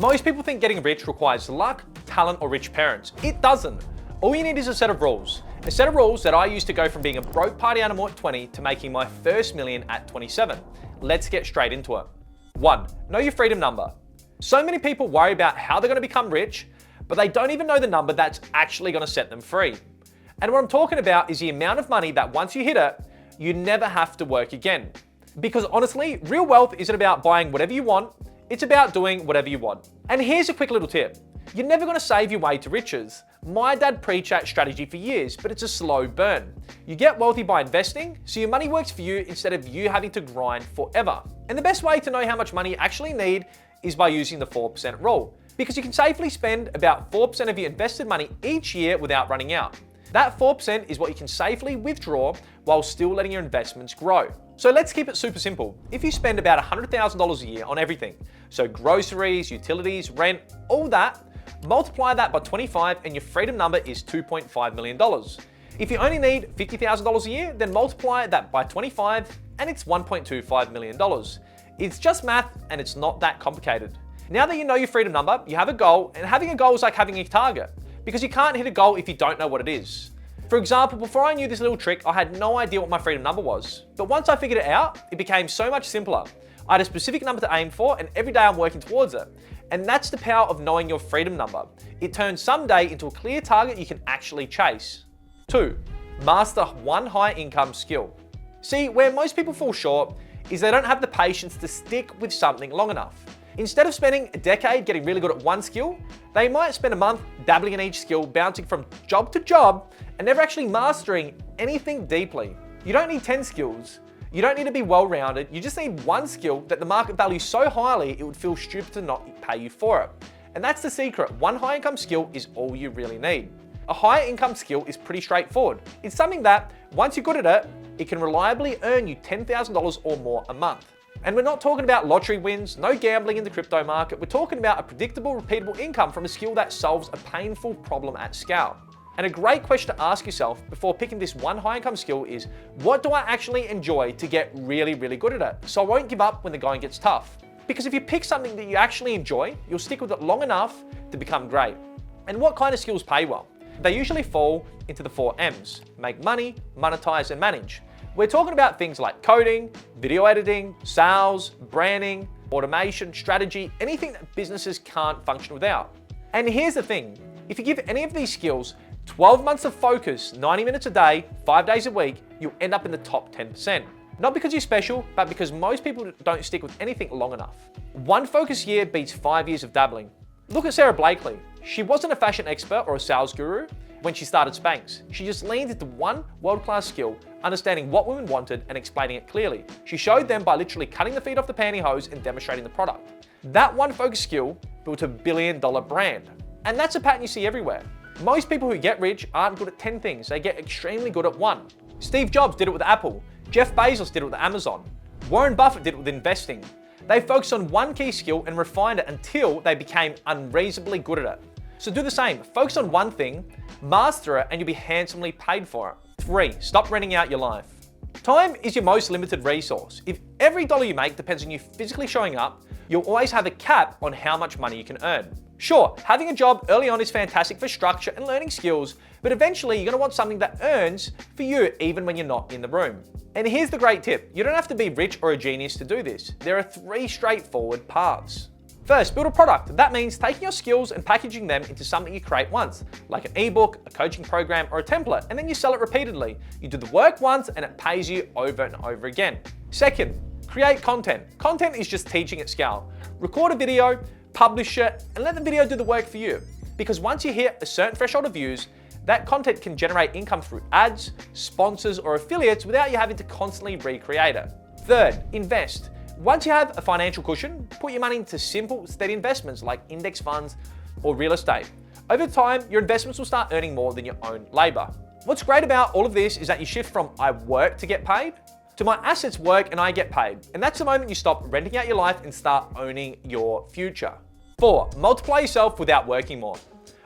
Most people think getting rich requires luck, talent, or rich parents. It doesn't. All you need is a set of rules. A set of rules that I used to go from being a broke party animal at 20 to making my first million at 27. Let's get straight into it. 1. Know your freedom number. So many people worry about how they're going to become rich, but they don't even know the number that's actually going to set them free. And what I'm talking about is the amount of money that once you hit it, you never have to work again. Because honestly, real wealth isn't about buying whatever you want, it's about doing whatever you want. And here's a quick little tip. You're never going to save your way to riches. My dad preached that strategy for years, but it's a slow burn. You get wealthy by investing, so your money works for you instead of you having to grind forever. And the best way to know how much money you actually need is by using the 4% rule, because you can safely spend about 4% of your invested money each year without running out. That 4% is what you can safely withdraw while still letting your investments grow. So let's keep it super simple. If you spend about $100,000 a year on everything, so groceries, utilities, rent, all that, multiply that by 25 and your freedom number is $2.5 million. If you only need $50,000 a year, then multiply that by 25 and it's $1.25 million. It's just math and it's not that complicated. Now that you know your freedom number, you have a goal, and having a goal is like having a target, because you can't hit a goal if you don't know what it is. For example, before I knew this little trick, I had no idea what my freedom number was. But once I figured it out, it became so much simpler. I had a specific number to aim for, and every day I'm working towards it. And that's the power of knowing your freedom number. It turns someday into a clear target you can actually chase. 2. Master one high income skill. See, where most people fall short is they don't have the patience to stick with something long enough. Instead of spending a decade getting really good at one skill, they might spend a month dabbling in each skill, bouncing from job to job, and never actually mastering anything deeply. You don't need 10 skills. You don't need to be well-rounded. You just need one skill that the market values so highly it would feel stupid to not pay you for it. And that's the secret. One high income skill is all you really need. A high income skill is pretty straightforward. It's something that, once you're good at it, it can reliably earn you $10,000 or more a month. And we're not talking about lottery wins, no gambling in the crypto market. We're talking about a predictable, repeatable income from a skill that solves a painful problem at scale. And a great question to ask yourself before picking this one high income skill is, what do I actually enjoy to get really, really good at it, so I won't give up when the going gets tough? Because if you pick something that you actually enjoy, you'll stick with it long enough to become great. And what kind of skills pay well? They usually fall into the 4 M's: make money, monetize, and manage. We're talking about things like coding, video editing, sales, branding, automation, strategy, anything that businesses can't function without. And here's the thing, if you give any of these skills 12 months of focus, 90 minutes a day, 5 days a week, you'll end up in the top 10%. Not because you're special, but because most people don't stick with anything long enough. One focus year beats 5 years of dabbling. Look at Sarah Blakely. She wasn't a fashion expert or a sales guru when she started Spanx. She just leaned into one world-class skill, understanding what women wanted and explaining it clearly. She showed them by literally cutting the feet off the pantyhose and demonstrating the product. That one focus skill built a billion-dollar brand. And that's a pattern you see everywhere. Most people who get rich aren't good at 10 things, they get extremely good at one. Steve Jobs did it with Apple. Jeff Bezos did it with Amazon. Warren Buffett did it with investing. They focused on one key skill and refined it until they became unreasonably good at it. So do the same, focus on one thing, master it, and you'll be handsomely paid for it. 3, stop renting out your life. Time is your most limited resource. If every dollar you make depends on you physically showing up, you'll always have a cap on how much money you can earn. Sure, having a job early on is fantastic for structure and learning skills, but eventually you're going to want something that earns for you even when you're not in the room. And here's the great tip. You don't have to be rich or a genius to do this. There are 3 straightforward paths. First, build a product. That means taking your skills and packaging them into something you create once, like an ebook, a coaching program, or a template, and then you sell it repeatedly. You do the work once and it pays you over and over again. Second, create content. Content is just teaching at scale. Record a video, publish it, and let the video do the work for you. Because once you hit a certain threshold of views, that content can generate income through ads, sponsors, or affiliates without you having to constantly recreate it. Third, invest. Once you have a financial cushion, put your money into simple, steady investments like index funds or real estate. Over time, your investments will start earning more than your own labor. What's great about all of this is that you shift from I work to get paid to my assets work and I get paid. And that's the moment you stop renting out your life and start owning your future. 4, multiply yourself without working more.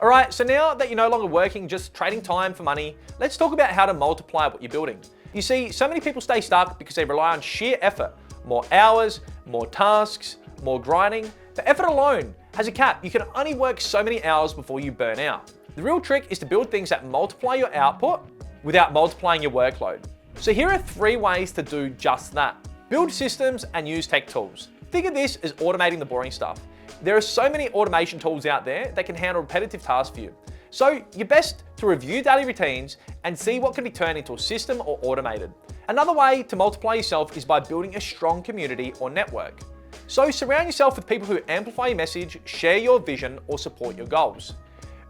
All right, so now that you're no longer working, just trading time for money, let's talk about how to multiply what you're building. You see, so many people stay stuck because they rely on sheer effort. More hours, more tasks, more grinding. The effort alone has a cap. You can only work so many hours before you burn out. The real trick is to build things that multiply your output without multiplying your workload. So here are 3 ways to do just that. Build systems and use tech tools. Think of this as automating the boring stuff. There are so many automation tools out there that can handle repetitive tasks for you. So you're best to review daily routines and see what can be turned into a system or automated. Another way to multiply yourself is by building a strong community or network. So surround yourself with people who amplify your message, share your vision, or support your goals.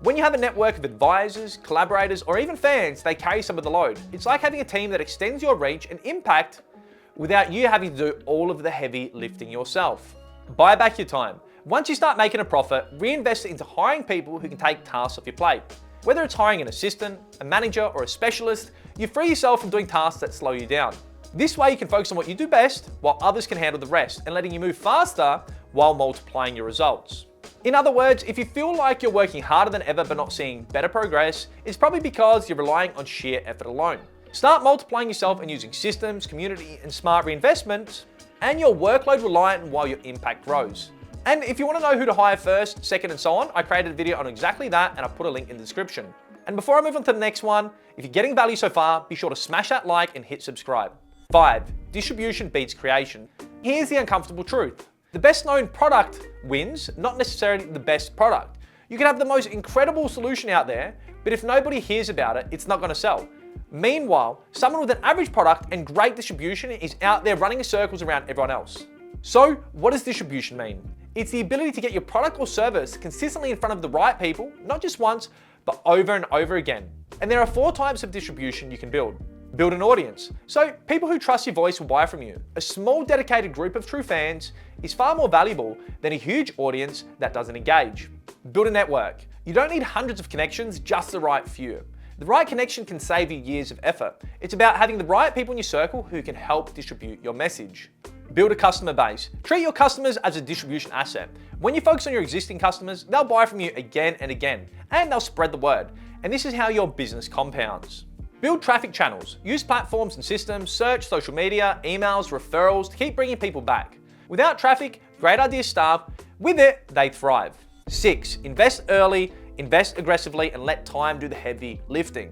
When you have a network of advisors, collaborators, or even fans, they carry some of the load. It's like having a team that extends your reach and impact without you having to do all of the heavy lifting yourself. Buy back your time. Once you start making a profit, reinvest it into hiring people who can take tasks off your plate. Whether it's hiring an assistant, a manager, or a specialist, you free yourself from doing tasks that slow you down. This way you can focus on what you do best while others can handle the rest and letting you move faster while multiplying your results. In other words, if you feel like you're working harder than ever but not seeing better progress, it's probably because you're relying on sheer effort alone. Start multiplying yourself and using systems, community, and smart reinvestments, and your workload will lighten while your impact grows. And if you want to know who to hire first, second, and so on, I created a video on exactly that, and I'll put a link in the description. And before I move on to the next one, if you're getting value so far, be sure to smash that like and hit subscribe. 5. Distribution beats creation. Here's the uncomfortable truth. The best known product wins, not necessarily the best product. You can have the most incredible solution out there, but if nobody hears about it, it's not going to sell. Meanwhile, someone with an average product and great distribution is out there running in circles around everyone else. So, what does distribution mean? It's the ability to get your product or service consistently in front of the right people, not just once, but over and over again. And there are 4 types of distribution you can build. Build an audience. So people who trust your voice will buy from you. A small dedicated group of true fans is far more valuable than a huge audience that doesn't engage. Build a network. You don't need hundreds of connections, just the right few. The right connection can save you years of effort. It's about having the right people in your circle who can help distribute your message. Build a customer base. Treat your customers as a distribution asset. When you focus on your existing customers, they'll buy from you again and again, and they'll spread the word. And this is how your business compounds. Build traffic channels. Use platforms and systems, search, social media, emails, referrals to keep bringing people back. Without traffic, great ideas starve. With it, they thrive. 6. Invest early, invest aggressively, and let time do the heavy lifting.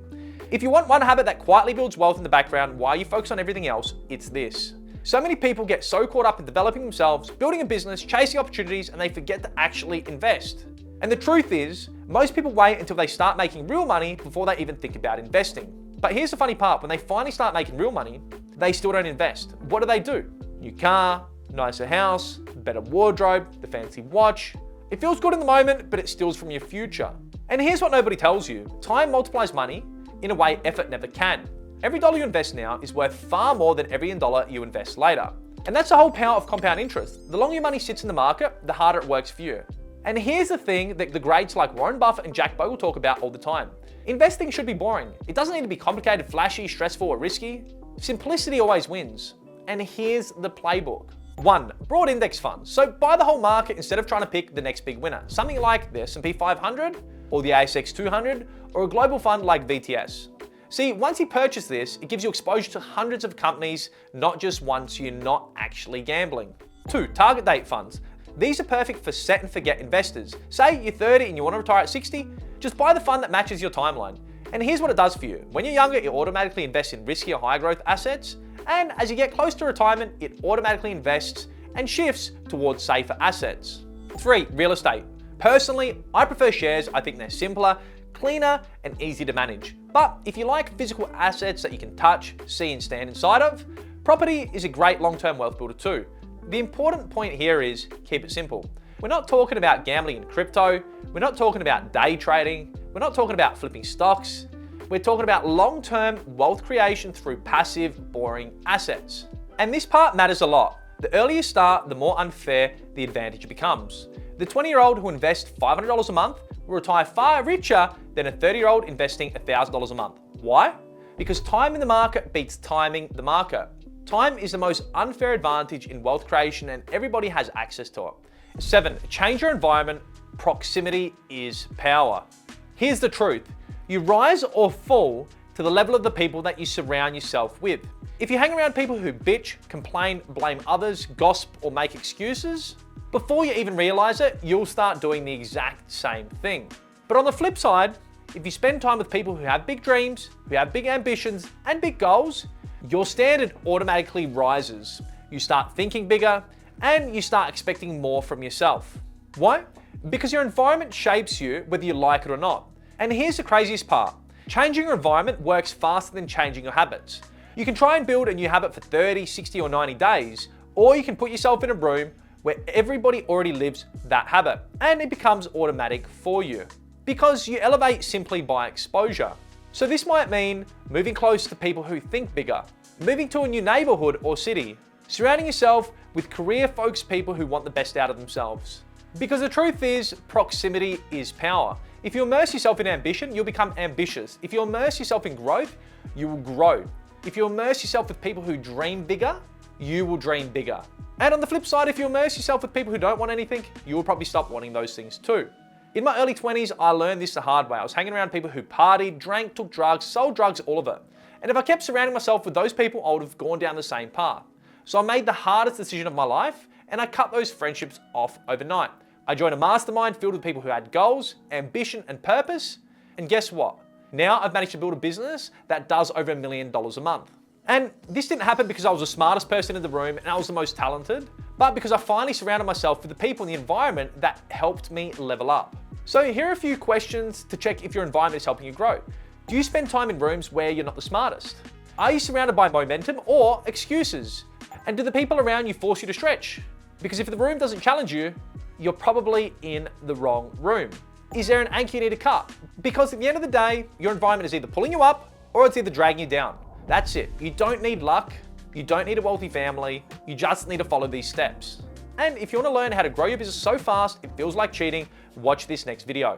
If you want one habit that quietly builds wealth in the background while you focus on everything else, it's this. So many people get so caught up in developing themselves, building a business, chasing opportunities, and they forget to actually invest. And the truth is, most people wait until they start making real money before they even think about investing. But here's the funny part, when they finally start making real money, they still don't invest. What do? New car, nicer house, better wardrobe, the fancy watch. It feels good in the moment, but it steals from your future. And here's what nobody tells you. Time multiplies money in a way effort never can. Every dollar you invest now is worth far more than every dollar you invest later. And that's the whole power of compound interest. The longer your money sits in the market, the harder it works for you. And here's the thing that the greats like Warren Buffett and Jack Bogle talk about all the time. Investing should be boring. It doesn't need to be complicated, flashy, stressful, or risky. Simplicity always wins. And here's the playbook. 1. Broad index funds. So buy the whole market instead of trying to pick the next big winner. Something like the S&P 500 or the ASX 200 or a global fund like VTS. See, once you purchase this, it gives you exposure to hundreds of companies, not just one, so you're not actually gambling. 2. Target date funds. These are perfect for set and forget investors. Say you're 30 and you want to retire at 60, just buy the fund that matches your timeline. And here's what it does for you. When you're younger, it automatically invests in riskier, higher growth assets. And as you get close to retirement, it automatically invests and shifts towards safer assets. 3. Real estate. Personally, I prefer shares. I think they're simpler, cleaner, and easy to manage. But if you like physical assets that you can touch, see, and stand inside of, property is a great long-term wealth builder too. The important point here is keep it simple. We're not talking about gambling in crypto. We're not talking about day trading. We're not talking about flipping stocks. We're talking about long-term wealth creation through passive, boring assets. And this part matters a lot. The earlier you start, the more unfair the advantage becomes. The 20-year-old who invests $500 a month will retire far richer than a 30-year-old investing $1,000 a month. Why? Because time in the market beats timing the market. Time is the most unfair advantage in wealth creation and everybody has access to it. 7. Change your environment. Proximity is power. Here's the truth. You rise or fall to the level of the people that you surround yourself with. If you hang around people who bitch, complain, blame others, gossip, or make excuses, Before you even realize it, you'll start doing the exact same thing. But on the flip side, if you spend time with people who have big dreams, who have big ambitions and big goals, your standard automatically rises. You start thinking bigger and you start expecting more from yourself. Why? Because your environment shapes you whether you like it or not. And here's the craziest part. Changing your environment works faster than changing your habits. You can try and build a new habit for 30, 60 or 90 days, or you can put yourself in a room where everybody already lives that habit and it becomes automatic for you. Because you elevate simply by exposure. So this might mean moving close to people who think bigger, moving to a new neighborhood or city, surrounding yourself with career-focused people who want the best out of themselves. Because the truth is, proximity is power. If you immerse yourself in ambition, you'll become ambitious. If you immerse yourself in growth, you will grow. If you immerse yourself with people who dream bigger, you will dream bigger. And on the flip side, if you immerse yourself with people who don't want anything, you will probably stop wanting those things too. In my early 20s, I learned this the hard way. I was hanging around people who partied, drank, took drugs, sold drugs, all of it. And if I kept surrounding myself with those people, I would have gone down the same path. So I made the hardest decision of my life and I cut those friendships off overnight. I joined a mastermind filled with people who had goals, ambition, and purpose. And guess what? Now I've managed to build a business that does over $1 million a month. And this didn't happen because I was the smartest person in the room and I was the most talented, but because I finally surrounded myself with the people in the environment that helped me level up. So here are a few questions to check if your environment is helping you grow. Do you spend time in rooms where you're not the smartest? Are you surrounded by momentum or excuses? And do the people around you force you to stretch? Because if the room doesn't challenge you, you're probably in the wrong room. Is there an anchor you need to cut? Because at the end of the day, your environment is either pulling you up or it's either dragging you down. That's it. You don't need luck. You don't need a wealthy family. You just need to follow these steps. And if you want to learn how to grow your business so fast, it feels like cheating, watch this next video.